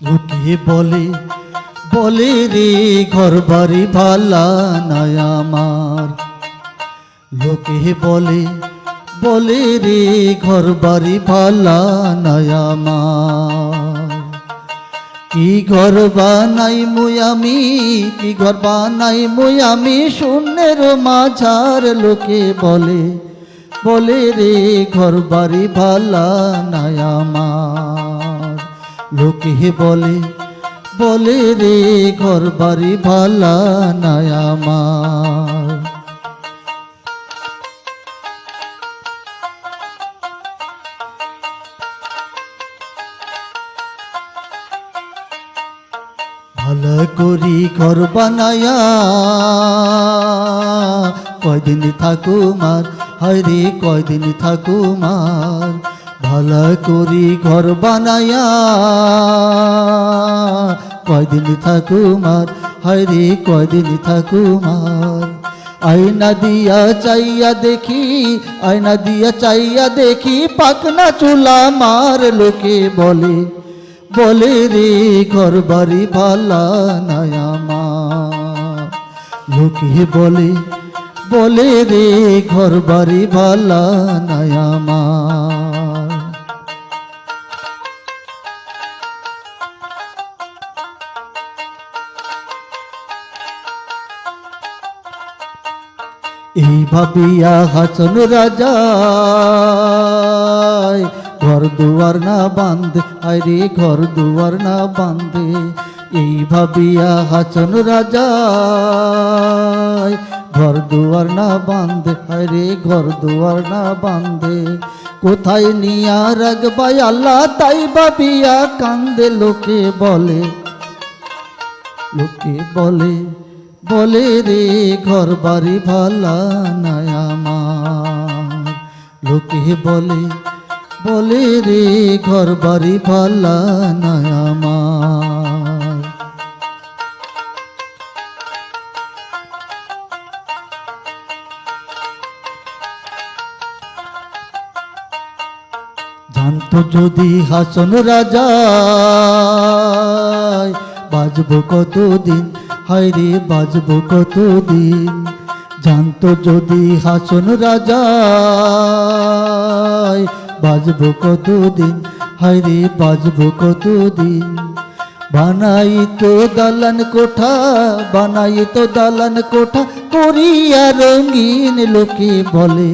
লোকে বলে বলে রে ঘর বাড়ি ভালা নাই আমার। লোকে বলে বলে রে ঘর বাড়ি ভালা নাই আমার। কি ঘর বানাই মুই আমি, কি ঘর বানাই মুই আমি শূন্যের মাঝার। লোকে বলে বলে রে ঘর বাড়ি ভালা নাই আমার। লোকে বলে বলে রে ঘর বাড়ি ভালা নাই আমার। ভালো করি ঘর বানায়া কয়দিন থাকুমার, হরে কয়দিন থাকুমার। ভালো করি ঘর বানায়া কয়দিন থাকুমার, হরে কয়দিন থাকুমার। আয়না দিয়া চাইয়া দেখি, আয়না দিয়া চাইয়া দেখি পাকনা চুলা মার। লোকে বলে বলে রে ঘর বাড়ি ভালা নাই আমার। লোকে বলে বলে রে ঘর বাড়ি ভালা নাই আমার। এই ভাবিয়া হাসন রাজা ঘর দুয়ার না বাঁধে, আরে ঘর দুয়ার না বাঁধে। এই ভাবিয়া হাসন রাজা ঘর দুয়ার না বাঁধে, আরে ঘর দুয়ার না বাঁধে। কোথায় নিয়া রাখবাই আল্লাহ তাই ভাবিয়া কান্দে। লোকে বলে লোকে বলে বলে রে ঘর বাড়ি ভালা নাই আমার। লোকে বলে বলে রে ঘর বাড়ি ভালা নাই আমার। জানতো যদি হাসন রাজা বাজবো কতদিন, হায়রে বাজবো কতদিন। জানতো যদি হাসন রাজা বাজবো কতদিন, হায়রে বাজবো কতদিন। বানাই তো দালান কোঠা, বানাই তো দালান কোঠা করিয়া রঙিন। লোকে বলে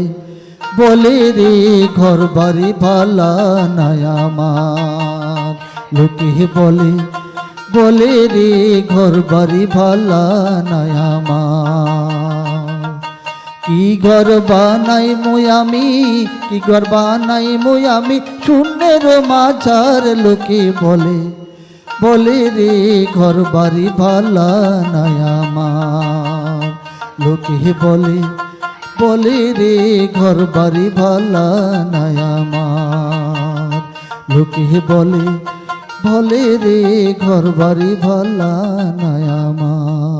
বলে রে ঘর বাড়ি ভালা নাই আমার। লোকে বলে বলে রে ঘর বাড়ি ভালা নাই আমার। কি ঘর বানাই মুই আমি, কি ঘর বানাই মুই আমি শূন্যের মাঝার। লোকে বলে বলে রে ঘর বাড়ি ভালা নাই আমার। লোকে বলে বলে রে ঘর বাড়ি ভালা নাই আমার। লোকে বলে বলে রে ঘর বাড়ি ভালা নাই আমার।